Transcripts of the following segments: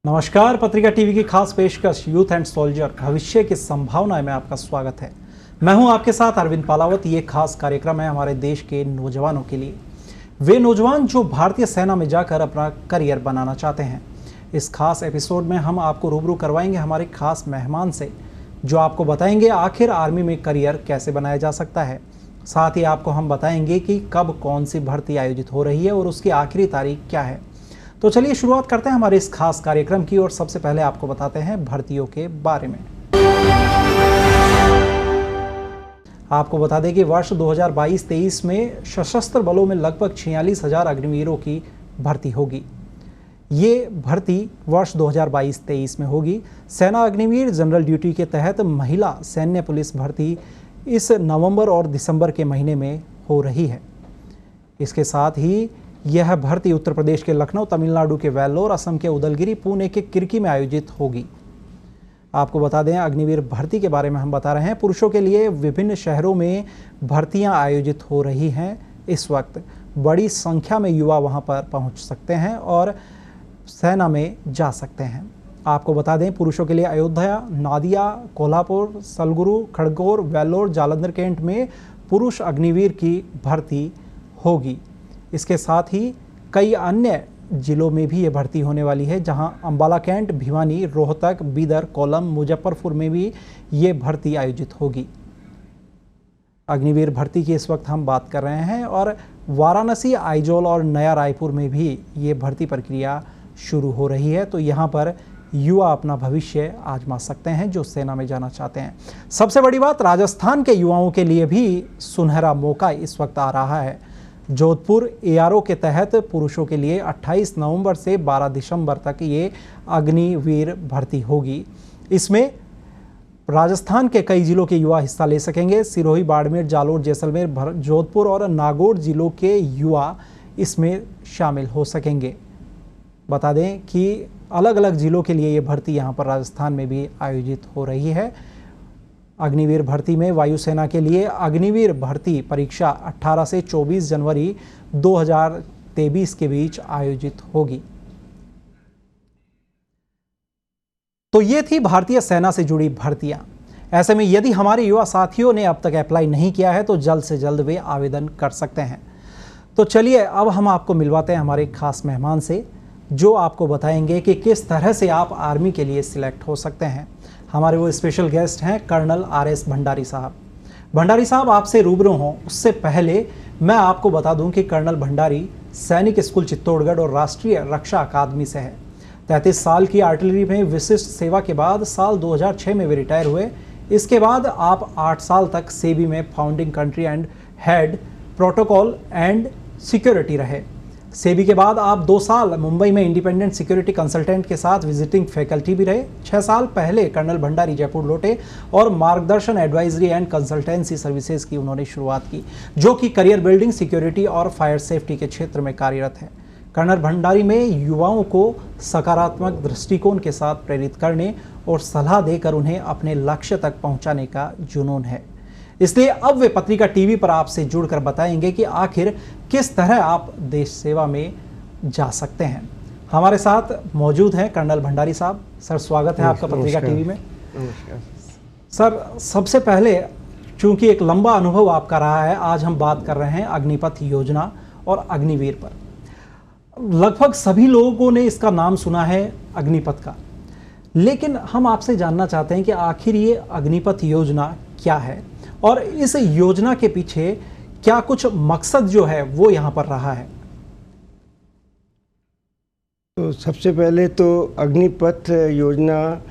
नमस्कार। पत्रिका टीवी की खास पेशकश यूथ एंड सोल्जर भविष्य की संभावनाएं में आपका स्वागत है। मैं हूं आपके साथ अरविंद पालावत। ये खास कार्यक्रम है हमारे देश के नौजवानों के लिए, वे नौजवान जो भारतीय सेना में जाकर अपना करियर बनाना चाहते हैं। इस खास एपिसोड में हम आपको रूबरू करवाएंगे हमारे खास मेहमान से, जो आपको बताएंगे आखिर आर्मी में करियर कैसे बनाया जा सकता है। साथ ही आपको हम बताएंगे कि कब कौन सी भर्ती आयोजित हो रही है और उसकी आखिरी तारीख क्या है। तो चलिए शुरुआत करते हैं हमारे इस खास कार्यक्रम की और सबसे पहले आपको बताते हैं भर्तियों के बारे में। आपको बता दें कि वर्ष 2022-23 में सशस्त्र बलों में लगभग 46,000 अग्निवीरों की भर्ती होगी। ये भर्ती वर्ष 2022-23 में होगी। सेना अग्निवीर जनरल ड्यूटी के तहत महिला सैन्य पुलिस भर्ती इस नवंबर और दिसंबर के महीने में हो रही है। इसके साथ ही यह भर्ती उत्तर प्रदेश के लखनऊ, तमिलनाडु के वेल्लोर, असम के उदलगिरी, पुणे के किरकी में आयोजित होगी। आपको बता दें अग्निवीर भर्ती के बारे में हम बता रहे हैं। पुरुषों के लिए विभिन्न शहरों में भर्तियां आयोजित हो रही हैं। इस वक्त बड़ी संख्या में युवा वहां पर पहुंच सकते हैं और सेना में जा सकते हैं। आपको बता दें पुरुषों के लिए अयोध्या, नादिया, कोल्हापुर, सलगुरु, खड़गपुर, वेल्लोर, जालंधर कैंट में पुरुष अग्निवीर की भर्ती होगी। इसके साथ ही कई अन्य जिलों में भी ये भर्ती होने वाली है, जहां अंबाला कैंट, भिवानी, रोहतक, बीदर, कोल्लम, मुजफ्फरपुर में भी ये भर्ती आयोजित होगी। अग्निवीर भर्ती की इस वक्त हम बात कर रहे हैं और वाराणसी, आइजोल और नया रायपुर में भी ये भर्ती प्रक्रिया शुरू हो रही है। तो यहाँ पर युवा अपना भविष्य आजमा सकते हैं जो सेना में जाना चाहते हैं। सबसे बड़ी बात, राजस्थान के युवाओं के लिए भी सुनहरा मौका इस वक्त आ रहा है। जोधपुर एआरओ के तहत पुरुषों के लिए 28 नवंबर से 12 दिसंबर तक ये अग्निवीर भर्ती होगी। इसमें राजस्थान के कई जिलों के युवा हिस्सा ले सकेंगे। सिरोही, बाड़मेर, जालोर, जैसलमेर, जोधपुर और नागौर जिलों के युवा इसमें शामिल हो सकेंगे। बता दें कि अलग अलग जिलों के लिए ये भर्ती यहाँ पर राजस्थान में भी आयोजित हो रही है। अग्निवीर भर्ती में वायुसेना के लिए अग्निवीर भर्ती परीक्षा 18 से 24 जनवरी 2023 के बीच आयोजित होगी। तो ये थी भारतीय सेना से जुड़ी भर्तियां। ऐसे में यदि हमारे युवा साथियों ने अब तक अप्लाई नहीं किया है तो जल्द से जल्द वे आवेदन कर सकते हैं। तो चलिए अब हम आपको मिलवाते हैं हमारे खास मेहमान से, जो आपको बताएंगे कि किस तरह से आप आर्मी के लिए सिलेक्ट हो सकते हैं। हमारे वो स्पेशल गेस्ट हैं कर्नल RS भंडारी साहब। भंडारी साहब आपसे रूबरू हों उससे पहले मैं आपको बता दूं कि कर्नल भंडारी सैनिक स्कूल चित्तौड़गढ़ और राष्ट्रीय रक्षा अकादमी से है। 33 साल की आर्टिलरी में विशिष्ट सेवा के बाद साल 2006 में वे रिटायर हुए। इसके बाद आप 8 साल तक सेबी में founding country and head protocol and security रहे। सेबी के बाद आप 2 साल मुंबई में इंडिपेंडेंट सिक्योरिटी कंसल्टेंट के साथ विजिटिंग फैकल्टी भी रहे। 6 साल पहले कर्नल भंडारी जयपुर लौटे और मार्गदर्शन, एडवाइजरी एंड कंसल्टेंसी सर्विसेज की उन्होंने शुरुआत की, जो कि करियर बिल्डिंग, सिक्योरिटी और फायर सेफ्टी के क्षेत्र में कार्यरत है। कर्नल भंडारी में युवाओं को सकारात्मक दृष्टिकोण के साथ प्रेरित करने और सलाह देकर उन्हें अपने लक्ष्य तक पहुंचाने का जुनून है। इसलिए अब वे पत्रिका टीवी पर आपसे जुड़कर बताएंगे कि आखिर किस तरह आप देश सेवा में जा सकते हैं। हमारे साथ मौजूद हैं कर्नल भंडारी साहब। सर, स्वागत है आपका पत्रिका टीवी में। नमस्कार सर, सबसे पहले चूंकि एक लंबा अनुभव आपका रहा है, आज हम बात कर रहे हैं अग्निपथ योजना और अग्निवीर पर। लगभग सभी लोगों ने इसका नाम सुना है अग्निपथ का, लेकिन हम आपसे जानना चाहते हैं कि आखिर ये अग्निपथ योजना क्या है और इस योजना के पीछे क्या कुछ मकसद जो है वो यहाँ पर रहा है। तो सबसे पहले तो अग्निपथ योजना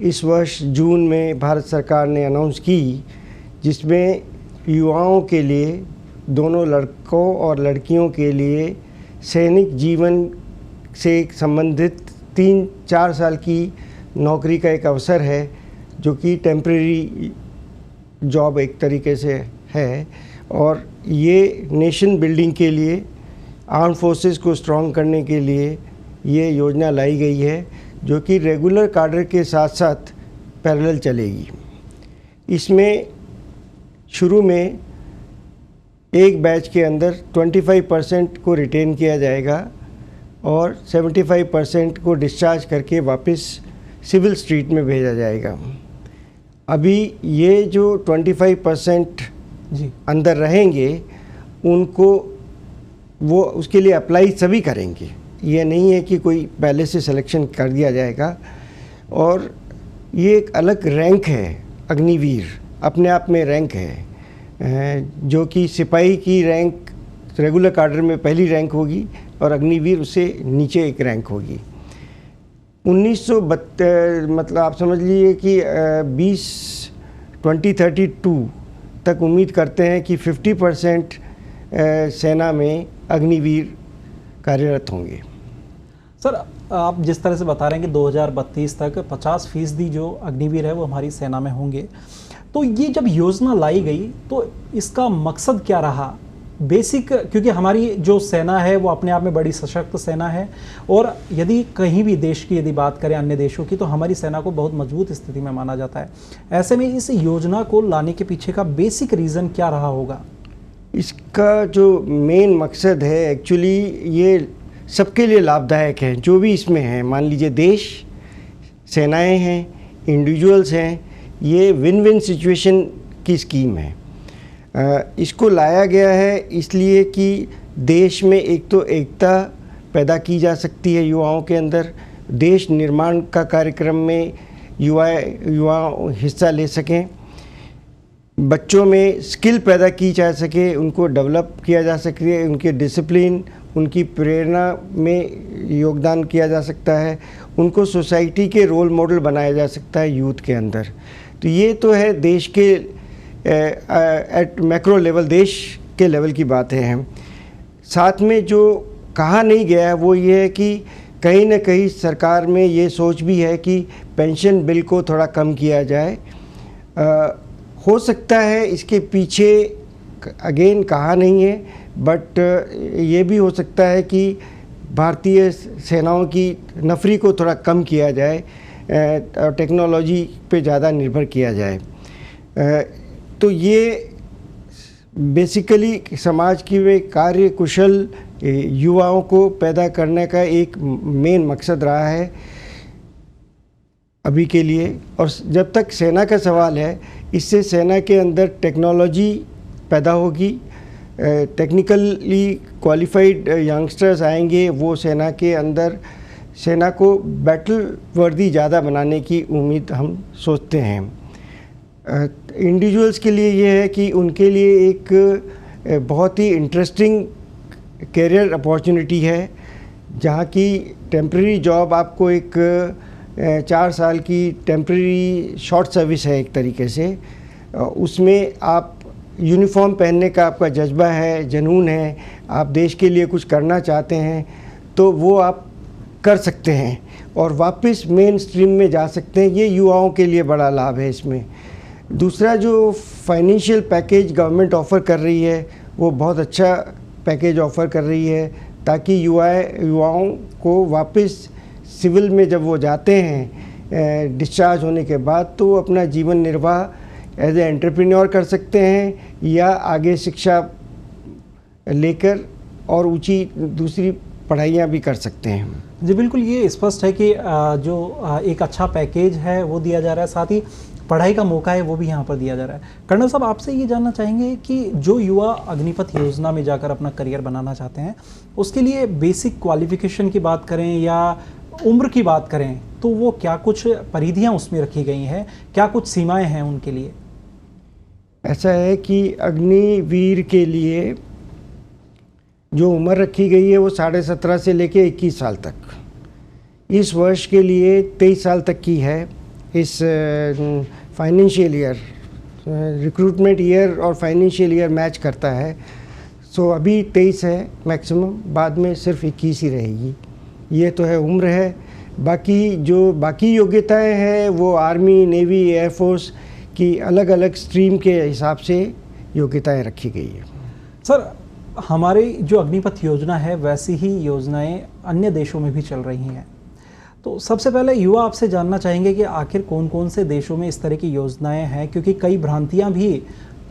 इस वर्ष जून में भारत सरकार ने अनाउंस की, जिसमें युवाओं के लिए, दोनों लड़कों और लड़कियों के लिए सैनिक जीवन से संबंधित 3-4 साल की नौकरी का एक अवसर है, जो कि टेम्परेरी जॉब एक तरीके से है। और ये नेशन बिल्डिंग के लिए, आर्म फोर्सेस को स्ट्रॉन्ग करने के लिए ये योजना लाई गई है, जो कि रेगुलर कार्डर के साथ साथ पैरेलल चलेगी। इसमें शुरू में एक बैच के अंदर 25% को रिटेन किया जाएगा और 75% को डिस्चार्ज करके वापस सिविल स्ट्रीट में भेजा जाएगा। अभी ये जो 25% जी अंदर रहेंगे उनको वो उसके लिए अप्लाई सभी करेंगे, ये नहीं है कि कोई पहले से सिलेक्शन कर दिया जाएगा। और ये एक अलग रैंक है, अग्निवीर अपने आप में रैंक है, जो कि सिपाही की रैंक रेगुलर कैडर में पहली रैंक होगी और अग्निवीर उससे नीचे एक रैंक होगी। 1932 मतलब आप समझ लीजिए कि 2032 तक उम्मीद करते हैं कि 50% सेना में अग्निवीर कार्यरत होंगे। सर, आप जिस तरह से बता रहे हैं कि 2032 तक 50% जो अग्निवीर है वो हमारी सेना में होंगे, तो ये जब योजना लाई गई तो इसका मकसद क्या रहा बेसिक? क्योंकि हमारी जो सेना है वो अपने आप में बड़ी सशक्त सेना है, और यदि कहीं भी देश की यदि बात करें अन्य देशों की, तो हमारी सेना को बहुत मजबूत स्थिति में माना जाता है। ऐसे में इस योजना को लाने के पीछे का बेसिक रीज़न क्या रहा होगा? इसका जो मेन मकसद है एक्चुअली ये सबके लिए लाभदायक है, जो भी इसमें हैं। मान लीजिए देश, सेनाएं हैं, इंडिविजुअल्स हैं, ये विन विन सिचुएशन की स्कीम है। इसको लाया गया है इसलिए कि देश में एक तो एकता पैदा की जा सकती है युवाओं के अंदर, देश निर्माण का कार्यक्रम में युवा हिस्सा ले सकें, बच्चों में स्किल पैदा की जा सके, उनको डेवलप किया जा सके, उनके डिसिप्लिन, उनकी प्रेरणा में योगदान किया जा सकता है, उनको सोसाइटी के रोल मॉडल बनाया जा सकता है यूथ के अंदर। तो ये तो है देश के एट मैक्रो लेवल, देश के लेवल की बात है। हम साथ में जो कहा नहीं गया है वो ये है कि कहीं ना कहीं सरकार में ये सोच भी है कि पेंशन बिल को थोड़ा कम किया जाए। हो सकता है इसके पीछे अगेन कहा नहीं है, बट ये भी हो सकता है कि भारतीय सेनाओं की नफरी को थोड़ा कम किया जाए और टेक्नोलॉजी पे ज़्यादा निर्भर किया जाए। तो ये बेसिकली समाज की वे कार्य कुशल युवाओं को पैदा करने का एक मेन मकसद रहा है अभी के लिए। और जब तक सेना का सवाल है, इससे सेना के अंदर टेक्नोलॉजी पैदा होगी, टेक्निकली क्वालिफाइड यंगस्टर्स आएंगे, वो सेना के अंदर सेना को बैटल वर्दी ज़्यादा बनाने की उम्मीद हम सोचते हैं। इंडिविजुअल्स के लिए ये है कि उनके लिए एक बहुत ही इंटरेस्टिंग कैरियर अपॉर्चुनिटी है, जहाँ की टेम्प्रेरी जॉब आपको एक 4 साल की टेम्प्रेरी शॉर्ट सर्विस है एक तरीके से। उसमें आप यूनिफॉर्म पहनने का आपका जज्बा है, जुनून है, आप देश के लिए कुछ करना चाहते हैं, तो वो आप कर सकते हैं और वापस मेन स्ट्रीम में जा सकते हैं। ये युवाओं के लिए बड़ा लाभ है इसमें। दूसरा जो फाइनेंशियल पैकेज गवर्नमेंट ऑफ़र कर रही है, वो बहुत अच्छा पैकेज ऑफ़र कर रही है, ताकि युवाओं को वापस सिविल में जब वो जाते हैं डिस्चार्ज होने के बाद, तो वो अपना जीवन निर्वाह एज ए एंटरप्रेन्योर कर सकते हैं या आगे शिक्षा लेकर और ऊंची दूसरी पढ़ाइयाँ भी कर सकते हैं। जी बिल्कुल, ये स्पष्ट है कि जो एक अच्छा पैकेज है वो दिया जा रहा है, साथ ही पढ़ाई का मौका है वो भी यहाँ पर दिया जा रहा है। कर्नल साहब, आपसे ये जानना चाहेंगे कि जो युवा अग्निपथ योजना में जाकर अपना करियर बनाना चाहते हैं, उसके लिए बेसिक क्वालिफिकेशन की बात करें या उम्र की बात करें, तो वो क्या कुछ परिधियाँ उसमें रखी गई हैं, क्या कुछ सीमाएं हैं उनके लिए? ऐसा है कि अग्निवीर के लिए जो उम्र रखी गई है वो 17.5 से लेकर 21 साल तक, इस वर्ष के लिए 23 साल तक की है। इस फाइनेंशियल ईयर, रिक्रूटमेंट ईयर और फाइनेंशियल ईयर मैच करता है। सो अभी 23 है मैक्सिमम, बाद में सिर्फ 21 ही रहेगी। ये तो है उम्र है। बाकी योग्यताएं हैं वो आर्मी, नेवी, एयरफोर्स की अलग अलग स्ट्रीम के हिसाब से योग्यताएं रखी गई है। सर, हमारी जो अग्निपथ योजना है वैसी ही योजनाएं अन्य देशों में भी चल रही हैं, तो सबसे पहले युवा आपसे जानना चाहेंगे कि आखिर कौन कौन से देशों में इस तरह की योजनाएं हैं, क्योंकि कई भ्रांतियां भी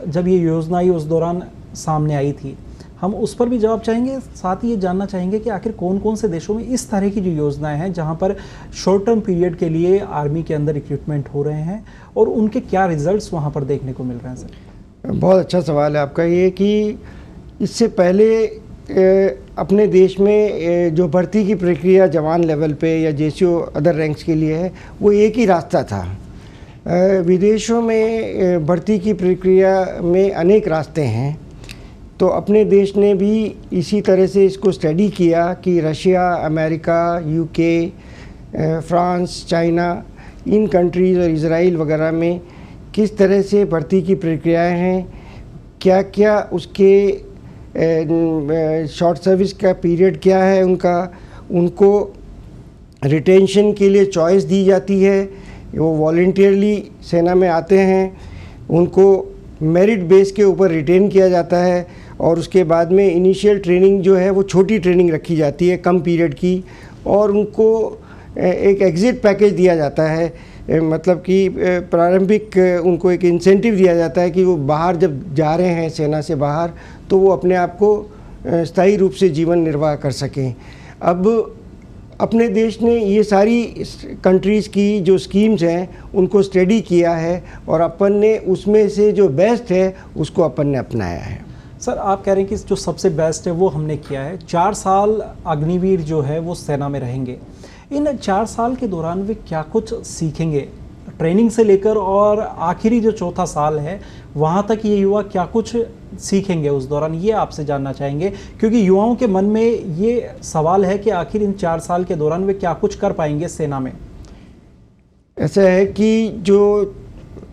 जब ये योजना आई उस दौरान सामने आई थी। हम उस पर भी जवाब चाहेंगे। साथ ही ये जानना चाहेंगे कि आखिर कौन कौन से देशों में इस तरह की जो योजनाएं हैं जहां पर शॉर्ट टर्म पीरियड के लिए आर्मी के अंदर रिक्रूटमेंट हो रहे हैं और उनके क्या रिजल्ट्स वहां पर देखने को मिल रहे हैं। सर, बहुत अच्छा सवाल है आपका ये कि इससे पहले अपने देश में जो भर्ती की प्रक्रिया जवान लेवल पे या जेसीओ अदर रैंक्स के लिए है, वो एक ही रास्ता था। विदेशों में भर्ती की प्रक्रिया में अनेक रास्ते हैं, तो अपने देश ने भी इसी तरह से इसको स्टडी किया कि Russia, America, UK, France, China, इन कंट्रीज़ और इज़राइल वगैरह में किस तरह से भर्ती की प्रक्रियाएं हैं, क्या क्या उसके शॉर्ट सर्विस का पीरियड क्या है उनको रिटेंशन के लिए चॉइस दी जाती है, वो वॉलंटियरली सेना में आते हैं, उनको मेरिट बेस के ऊपर रिटेन किया जाता है और उसके बाद में इनिशियल ट्रेनिंग जो है वो छोटी ट्रेनिंग रखी जाती है कम पीरियड की, और उनको एक एग्ज़िट पैकेज दिया जाता है, मतलब कि प्रारंभिक उनको एक इंसेंटिव दिया जाता है कि वो बाहर जब जा रहे हैं सेना से बाहर तो वो अपने आप को स्थायी रूप से जीवन निर्वाह कर सकें। अब अपने देश ने ये सारी कंट्रीज़ की जो स्कीम्स हैं उनको स्टडी किया है और अपन ने उसमें से जो बेस्ट है उसको अपन ने अपनाया है। सर, आप कह रहे हैं कि जो सबसे बेस्ट है वो हमने किया है। 4 साल अग्निवीर जो है वो सेना में रहेंगे। इन 4 साल के दौरान वे क्या कुछ सीखेंगे, ट्रेनिंग से लेकर और आखिरी जो चौथा साल है वहाँ तक ये युवा क्या कुछ सीखेंगे उस दौरान, ये आपसे जानना चाहेंगे, क्योंकि युवाओं के मन में ये सवाल है कि आखिर इन 4 साल के दौरान वे क्या कुछ कर पाएंगे सेना में। ऐसा है कि जो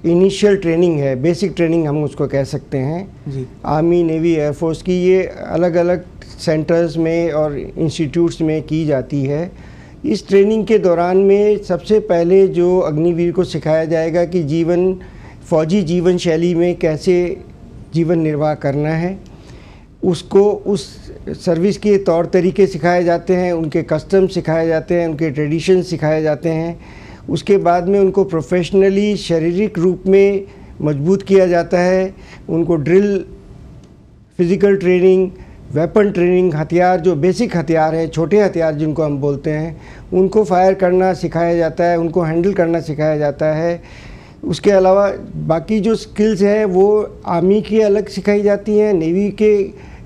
इनिशियल ट्रेनिंग है, बेसिक ट्रेनिंग हम उसको कह सकते हैं जी, आर्मी, नेवी, एयरफोर्स की, ये अलग अलग सेंटर्स में और इंस्टीट्यूट्स में की जाती है। इस ट्रेनिंग के दौरान में सबसे पहले जो अग्निवीर को सिखाया जाएगा कि फौजी जीवन शैली में कैसे जीवन निर्वाह करना है, उसको उस सर्विस के तौर तरीके सिखाए जाते हैं, उनके कस्टम सिखाए जाते हैं, उनके ट्रेडिशन सिखाए जाते हैं। उसके बाद में उनको प्रोफेशनली शारीरिक रूप में मजबूत किया जाता है, उनको drill, physical training, weapon training, हथियार जो बेसिक हथियार है, छोटे हथियार जिनको हम बोलते हैं, उनको फायर करना सिखाया जाता है, उनको हैंडल करना सिखाया जाता है। उसके अलावा बाकी जो स्किल्स हैं वो आर्मी की अलग सिखाई जाती हैं, नेवी के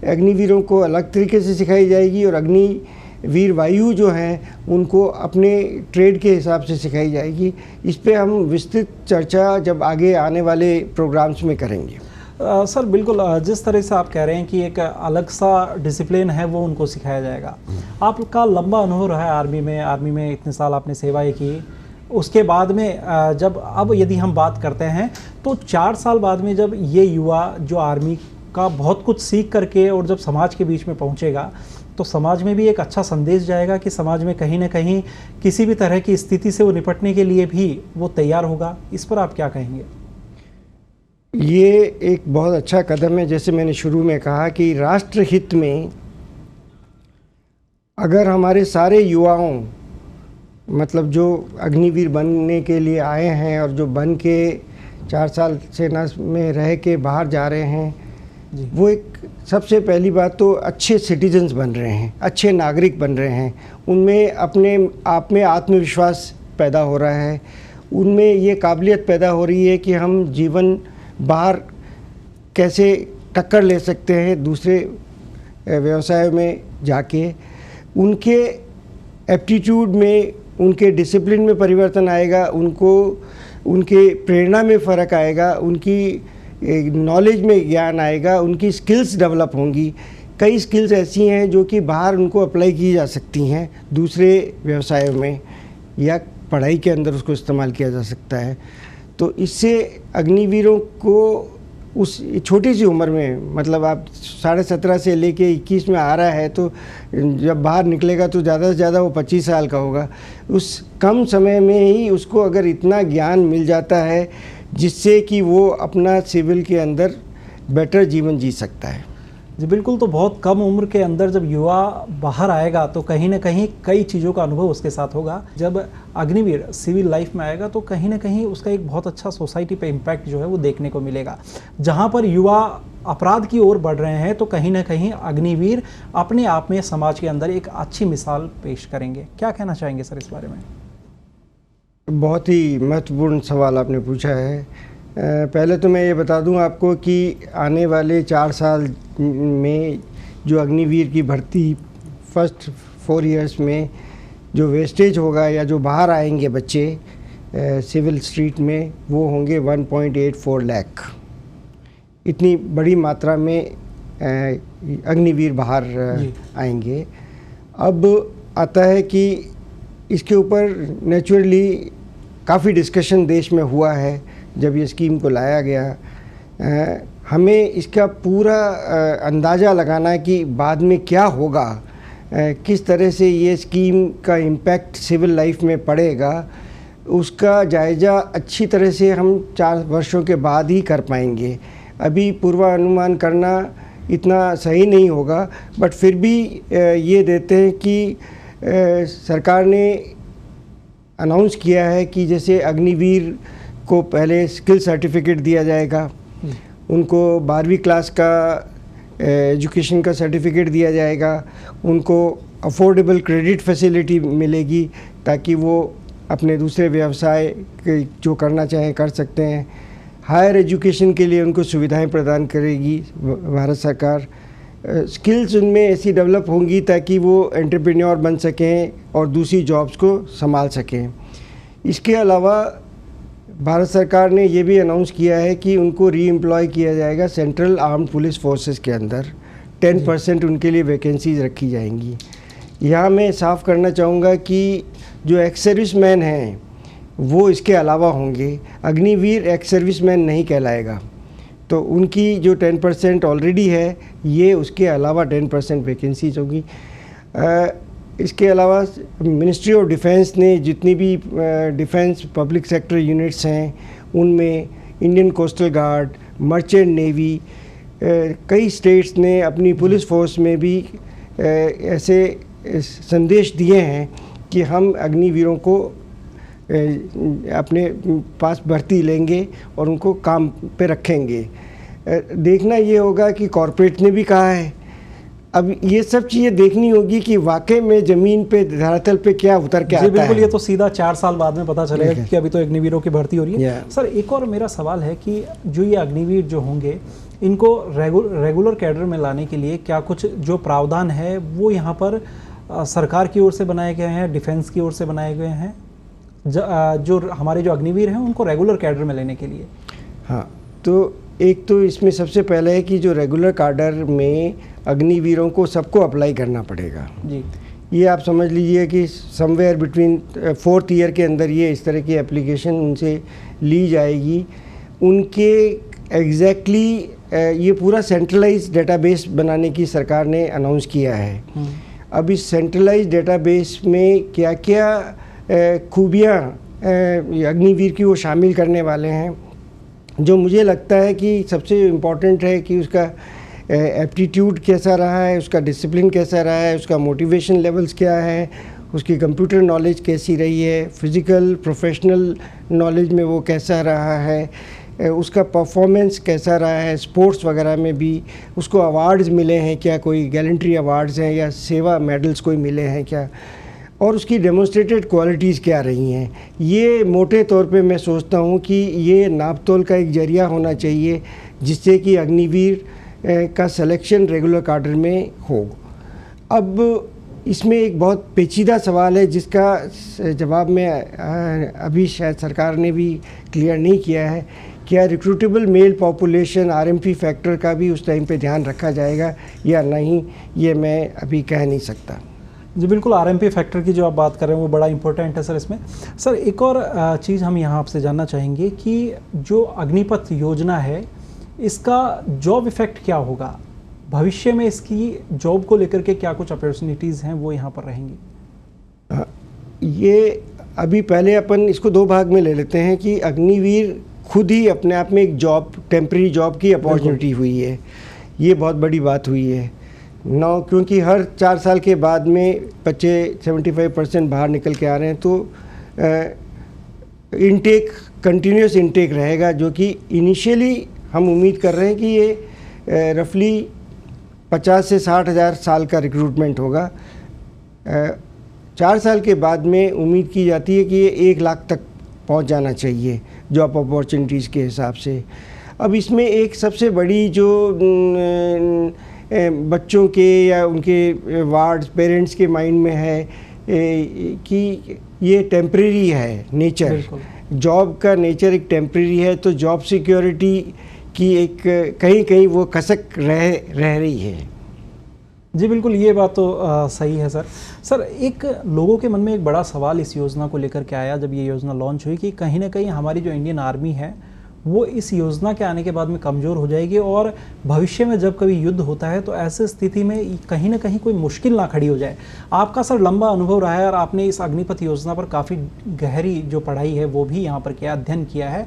अग्निवीरों को अलग तरीके से सिखाई जाएगी और अग्निवीर वायु जो हैं उनको अपने ट्रेड के हिसाब से सिखाई जाएगी। इस पे हम विस्तृत चर्चा जब आगे आने वाले प्रोग्राम्स में करेंगे। सर बिल्कुल, जिस तरह से आप कह रहे हैं कि एक अलग सा डिसिप्लिन है वो उनको सिखाया जाएगा। आपका लंबा अनुभव रहा है आर्मी में इतने साल आपने सेवाएं की, उसके बाद में जब अब यदि हम बात करते हैं तो 4 साल बाद में जब ये युवा जो आर्मी का बहुत कुछ सीख करके और जब समाज के बीच में पहुंचेगा तो समाज में भी एक अच्छा संदेश जाएगा कि समाज में कहीं ना कहीं किसी भी तरह की स्थिति से वो निपटने के लिए भी वो तैयार होगा। इस पर आप क्या कहेंगे? ये एक बहुत अच्छा कदम है। जैसे मैंने शुरू में कहा कि राष्ट्र हित में अगर हमारे सारे युवाओं, मतलब जो अग्निवीर बनने के लिए आए हैं और जो बन के 4 साल सेना में रह के बाहर जा रहे हैं, वो एक सबसे पहली बात तो अच्छे सिटीजन्स बन रहे हैं, अच्छे नागरिक बन रहे हैं, उनमें अपने आप में आत्मविश्वास पैदा हो रहा है, उनमें ये काबिलियत पैदा हो रही है कि हम जीवन बाहर कैसे टक्कर ले सकते हैं दूसरे व्यवसाय में जाके। उनके एप्टीट्यूड में, उनके डिसिप्लिन में परिवर्तन आएगा, उनके प्रेरणा में फ़र्क आएगा, उनकी नॉलेज में ज्ञान आएगा, उनकी स्किल्स डेवलप होंगी। कई स्किल्स ऐसी हैं जो कि बाहर उनको अप्लाई की जा सकती हैं, दूसरे व्यवसायों में या पढ़ाई के अंदर उसको इस्तेमाल किया जा सकता है। तो इससे अग्निवीरों को उस छोटी सी उम्र में, मतलब आप 17.5 से लेके 21 में आ रहा है, तो जब बाहर निकलेगा तो ज़्यादा से ज़्यादा वो 25 साल का होगा। उस कम समय में ही उसको अगर इतना ज्ञान मिल जाता है जिससे कि वो अपना सिविल के अंदर बेटर जीवन जी सकता है। जी बिल्कुल, तो बहुत कम उम्र के अंदर जब युवा बाहर आएगा तो कहीं ना कहीं कई चीज़ों का अनुभव उसके साथ होगा। जब अग्निवीर सिविल लाइफ में आएगा तो कहीं ना कहीं उसका एक बहुत अच्छा सोसाइटी पे इम्पैक्ट जो है वो देखने को मिलेगा। जहाँ पर युवा अपराध की ओर बढ़ रहे हैं तो कहीं ना कहीं अग्निवीर अपने आप में समाज के अंदर एक अच्छी मिसाल पेश करेंगे। क्या कहना चाहेंगे सर इस बारे में? बहुत ही महत्वपूर्ण सवाल आपने पूछा है। पहले तो मैं ये बता दूं आपको कि आने वाले 4 साल में जो अग्निवीर की भर्ती फर्स्ट 4 इयर्स में जो वेस्टेज होगा या जो बाहर आएंगे बच्चे सिविल स्ट्रीट में, वो होंगे 1.84 लाख। इतनी बड़ी मात्रा में अग्निवीर बाहर आएंगे। अब आता है कि इसके ऊपर नेचुरली काफ़ी डिस्कशन देश में हुआ है जब ये स्कीम को लाया गया। हमें इसका पूरा अंदाज़ा लगाना है कि बाद में क्या होगा, किस तरह से ये स्कीम का इम्पैक्ट सिविल लाइफ में पड़ेगा, उसका जायज़ा अच्छी तरह से हम 4 वर्षों के बाद ही कर पाएंगे। अभी पूर्वानुमान करना इतना सही नहीं होगा, बट फिर भी ये देते हैं कि सरकार ने अनाउंस किया है कि जैसे अग्निवीर को पहले स्किल सर्टिफिकेट दिया जाएगा, उनको 12वीं क्लास का एजुकेशन का सर्टिफिकेट दिया जाएगा, उनको अफोर्डेबल क्रेडिट फैसिलिटी मिलेगी ताकि वो अपने दूसरे व्यवसाय जो करना चाहें कर सकते हैं। हायर एजुकेशन के लिए उनको सुविधाएं प्रदान करेगी भारत सरकार। स्किल्स उनमें ऐसी डेवलप होंगी ताकि वो एंटरप्रेन्योर बन सकें और दूसरी जॉब्स को संभाल सकें। इसके अलावा भारत सरकार ने ये भी अनाउंस किया है कि उनको री एम्प्लॉय किया जाएगा सेंट्रल आर्म्ड पुलिस फोर्सेस के अंदर। 10% उनके लिए वैकेंसीज रखी जाएंगी। यहाँ मैं साफ करना चाहूँगा कि जो एक्स सर्विसमैन हैं वो इसके अलावा होंगे। अग्निवीर एक्स सर्विसमैन नहीं कहलाएगा, तो उनकी जो 10% ऑलरेडी है, ये उसके अलावा 10% वैकेंसीज होगी। इसके अलावा मिनिस्ट्री ऑफ डिफेंस ने जितनी भी डिफेंस पब्लिक सेक्टर यूनिट्स हैं उनमें Indian coastal guard, merchant navy, कई स्टेट्स ने अपनी पुलिस फोर्स में भी ऐसे संदेश दिए हैं कि हम अग्निवीरों को अपने पास भर्ती लेंगे और उनको काम पे रखेंगे। देखना ये होगा कि कॉरपोरेट ने भी कहा है। अब ये सब चीज़ें देखनी होगी कि वाकई में ज़मीन पे धरातल पे क्या उतर के आता है। बिल्कुल, ये तो सीधा 4 साल बाद में पता चलेगा कि अभी तो अग्निवीरों की भर्ती हो रही है। सर, एक और मेरा सवाल है कि जो ये अग्निवीर जो होंगे, इनको रेगुलर कैडर में लाने के लिए क्या कुछ जो प्रावधान है वो यहाँ पर सरकार की ओर से बनाए गए हैं, डिफेंस की ओर से बनाए गए हैं, जो हमारे जो अग्निवीर हैं उनको रेगुलर कैडर में लेने के लिए? हाँ, तो एक तो इसमें सबसे पहले है कि जो रेगुलर कैडर में अग्निवीरों को सबको अप्लाई करना पड़ेगा जी। ये आप समझ लीजिए कि समवेयर बिटवीन 4th ईयर के अंदर ये इस तरह की एप्लीकेशन उनसे ली जाएगी। उनके एग्जैक्टली ये पूरा सेंट्रलाइज डेटाबेस बनाने की सरकार ने अनाउंस किया है। अब इस सेंट्रलाइज डेटाबेस में क्या क्या खूबियाँ अग्निवीर की वो शामिल करने वाले हैं, जो मुझे लगता है कि सबसे इम्पॉर्टेंट है कि उसका एप्टीट्यूड कैसा रहा है, उसका डिसिप्लिन कैसा रहा है, उसका मोटिवेशन लेवल्स क्या है, उसकी कंप्यूटर नॉलेज कैसी रही है, फिज़िकल प्रोफेशनल नॉलेज में वो कैसा रहा है, उसका परफॉर्मेंस कैसा रहा है, स्पोर्ट्स वगैरह में भी उसको अवार्ड्स मिले हैं क्या, कोई गैलेंट्री अवार्ड्स हैं या सेवा मेडल्स कोई मिले हैं क्या, और उसकी डेमोन्स्ट्रेटेड क्वालिटीज़ क्या रही हैं। ये मोटे तौर पे मैं सोचता हूँ कि ये नाप तोल का एक जरिया होना चाहिए जिससे कि अग्निवीर का सिलेक्शन रेगुलर कैडर में हो। अब इसमें एक बहुत पेचीदा सवाल है जिसका जवाब मैं अभी शायद सरकार ने भी क्लियर नहीं किया है। क्या recruitable mail population RMP factor का भी उस टाइम पे ध्यान रखा जाएगा या नहीं, ये मैं अभी कह नहीं सकता। जी बिल्कुल, आरएमपी फैक्टर की जो आप बात कर रहे हैं वो बड़ा इंपॉर्टेंट है सर इसमें। सर, एक और चीज़ हम यहाँ आपसे जानना चाहेंगे कि जो अग्निपथ योजना है इसका जॉब इफ़ेक्ट क्या होगा, भविष्य में इसकी जॉब को लेकर के क्या कुछ अपॉर्चुनिटीज़ हैं वो यहाँ पर रहेंगी? ये अभी पहले अपन इसको 2 भाग में ले लेते हैं कि अग्निवीर खुद ही अपने आप में एक जॉब, टेम्प्रेरी जॉब की अपॉर्चुनिटी हुई है। ये बहुत बड़ी बात हुई है। नौ, क्योंकि हर 4 साल के बाद में बच्चे 75% बाहर निकल के आ रहे हैं, तो इनटेक कंटिन्यूस इनटेक रहेगा, जो कि इनिशियली हम उम्मीद कर रहे हैं कि ये रफली 50 से 60 हज़ार साल का रिक्रूटमेंट होगा। 4 साल के बाद में उम्मीद की जाती है कि ये 1 लाख तक पहुंच जाना चाहिए जॉब अपॉर्चुनिटीज़ के हिसाब से। अब इसमें एक सबसे बड़ी जो बच्चों के या उनके वार्ड्स पेरेंट्स के माइंड में है कि ये टेम्परेरी है नेचर, जॉब का नेचर एक टेम्परेरी है, तो जॉब सिक्योरिटी की एक कहीं कहीं वो कसक रह रही है। जी बिल्कुल, ये बात तो सही है सर। एक लोगों के मन में एक बड़ा सवाल इस योजना को लेकर के आया जब ये योजना लॉन्च हुई कि कहीं ना कहीं हमारी जो इंडियन आर्मी है वो इस योजना के आने के बाद में कमज़ोर हो जाएगी, और भविष्य में जब कभी युद्ध होता है तो ऐसी स्थिति में कहीं ना कहीं कोई मुश्किल ना खड़ी हो जाए। आपका सर लंबा अनुभव रहा है और आपने इस अग्निपथ योजना पर काफ़ी गहरी जो पढ़ाई है वो भी यहाँ पर किया, अध्ययन किया है।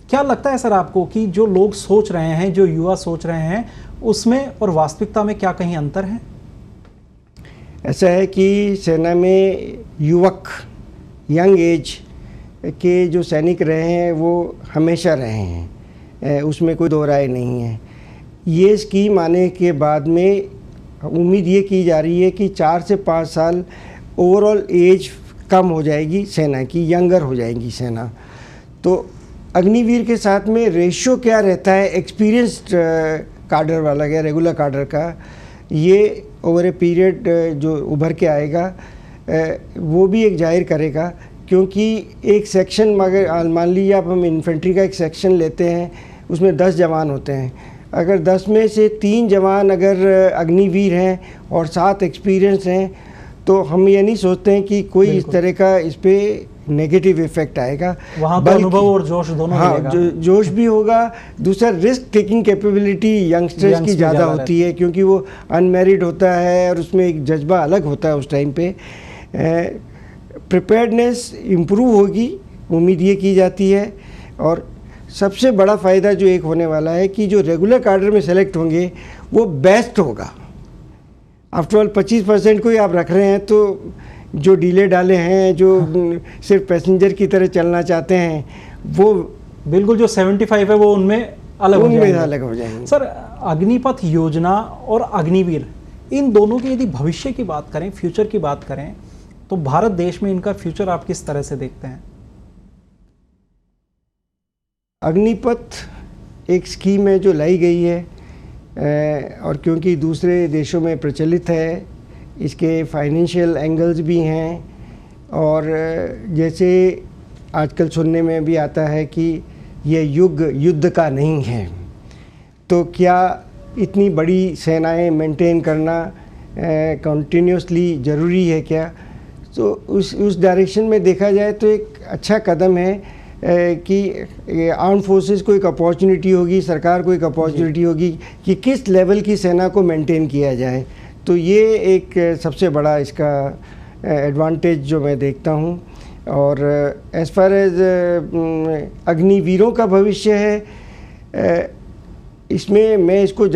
क्या लगता है सर आपको कि जो लोग सोच रहे हैं, जो युवा सोच रहे हैं, उसमें और वास्तविकता में क्या कहीं अंतर है? ऐसा है कि सेना में युवक, यंग एज के जो सैनिक रहे हैं वो हमेशा रहे हैं, उसमें कोई दो राय नहीं है। ये स्कीम आने के बाद में उम्मीद ये की जा रही है कि 4 से 5 साल ओवरऑल एज कम हो जाएगी सेना की, यंगर हो जाएगी सेना। तो अग्निवीर के साथ में रेशियो क्या रहता है एक्सपीरियंस्ड कार्डर वाला या रेगुलर कार्डर का, ये ओवर ए पीरियड जो उभर के आएगा वो भी एक जाहिर करेगा। क्योंकि एक सेक्शन, मगर मान लीजिए आप हम इन्फेंट्री का एक सेक्शन लेते हैं, उसमें 10 जवान होते हैं। अगर 10 में से 3 जवान अगर अग्निवीर हैं और 7 एक्सपीरियंस हैं, तो हम ये नहीं सोचते हैं कि कोई इस तरह का इस पर नेगेटिव इफेक्ट आएगा। वहाँ तो अनुभव और जोश दोनों हाँ, जोश भी होगा। दूसरा, रिस्क टेकिंग कैपेबिलिटी यंगस्टर्स की ज़्यादा होती है, क्योंकि वो अनमैरिड होता है और उसमें एक जज्बा अलग होता है उस टाइम पे। प्रिपेयर्डनेस इम्प्रूव होगी, उम्मीद ये की जाती है। और सबसे बड़ा फ़ायदा जो एक होने वाला है कि जो रेगुलर कार्डर में सेलेक्ट होंगे वो बेस्ट होगा। आफ्टर ऑल 25% को ही आप रख रहे हैं, तो जो डीले डाले हैं, जो सिर्फ पैसेंजर की तरह चलना चाहते हैं, वो बिल्कुल जो 75 है वो उनमें अलग हो जाएंगे। सर, अग्निपथ योजना और अग्निवीर, इन दोनों की यदि भविष्य की बात करें, फ्यूचर की बात करें, तो भारत देश में इनका फ्यूचर आप किस तरह से देखते हैं? अग्निपथ एक स्कीम है जो लाई गई है, और क्योंकि दूसरे देशों में प्रचलित है, इसके फाइनेंशियल एंगल्स भी हैं। और जैसे आजकल सुनने में भी आता है कि यह युद्ध का नहीं है, तो क्या इतनी बड़ी सेनाएं मेंटेन करना कंटिन्यूसली ज़रूरी है क्या? तो उस डायरेक्शन में देखा जाए तो एक अच्छा कदम है कि आर्म फोर्सेस को एक अपॉर्चुनिटी होगी, सरकार को एक अपॉर्चुनिटी होगी कि किस लेवल की सेना को मेंटेन किया जाए। तो ये एक सबसे बड़ा इसका एडवांटेज जो मैं देखता हूँ। और एज़ फार एज अग्निवीरों का भविष्य है, इसमें मैं इसको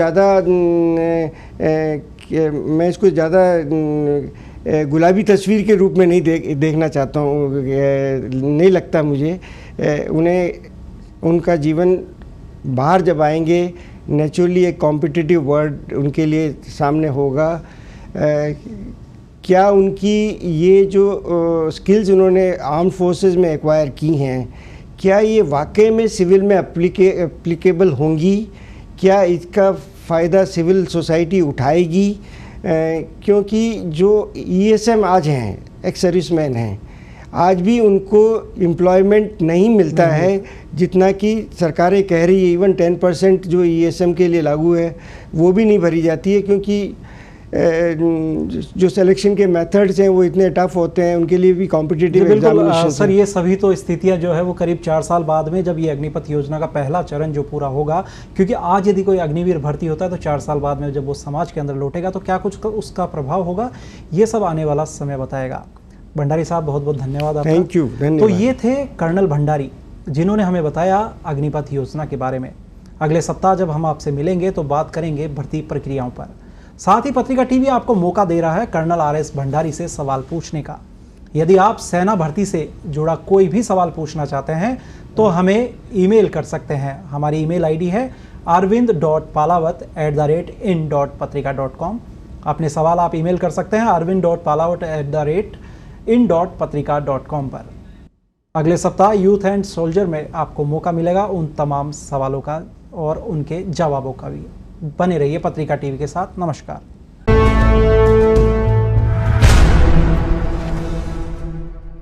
ज़्यादा गुलाबी तस्वीर के रूप में नहीं देखना चाहता हूँ। नहीं लगता मुझे उनका जीवन बाहर जब आएंगे, नेचुरली एक कॉम्पिटिटिव वर्ल्ड उनके लिए सामने होगा। क्या उनकी ये जो स्किल्स उन्होंने आर्म फोर्सेस में एक्वायर की हैं, क्या ये वाकई में सिविल में एप्लीकेबल होंगी? क्या इसका फ़ायदा सिविल सोसाइटी उठाएगी? क्योंकि जो ईएसएम आज हैं, एक्स सर्विसमैन हैं, आज भी उनको एम्प्लॉयमेंट नहीं मिलता है जितना कि सरकारें कह रही है। इवन 10% जो ईएसएम के लिए लागू है वो भी नहीं भरी जाती है, क्योंकि जो सिलेक्शन के मेथड्स हैं वो इतने टफ होते हैं, उनके लिए भी कॉम्पिटिटिव एग्जामिनेशन। सर, ये सभी तो स्थितियां जो है वो करीब 4 साल बाद में, जब ये अग्निपथ योजना का पहला चरण जो पूरा होगा, क्योंकि आज यदि कोई अग्निवीर भर्ती होता है तो 4 साल बाद में जब वो समाज के अंदर लौटेगा तो क्या कुछ उसका प्रभाव होगा, ये सब आने वाला समय बताएगा। भंडारी साहब, बहुत बहुत धन्यवाद आपका। Thank you. तो ये थे कर्नल भंडारी, जिन्होंने हमें बताया अग्निपथ योजना के बारे में। अगले सप्ताह जब हम आपसे मिलेंगे तो बात करेंगे भर्ती प्रक्रियाओं पर। साथ ही पत्रिका टीवी आपको मौका दे रहा है कर्नल आर.एस. भंडारी से सवाल पूछने का। यदि आप सेना भर्ती से जुड़ा कोई भी सवाल पूछना चाहते हैं तो हमें ईमेल कर सकते हैं। हमारी ईमेल आईडी है arvind.palawat@in.patrika.com। अपने सवाल आप ईमेल कर सकते हैं arvind.palawat@in.patrika.com पर। अगले सप्ताह यूथ एंड सोल्जर में आपको मौका मिलेगा उन तमाम सवालों का और उनके जवाबों का भी। बने रहिए पत्रिका टीवी के साथ। नमस्कार।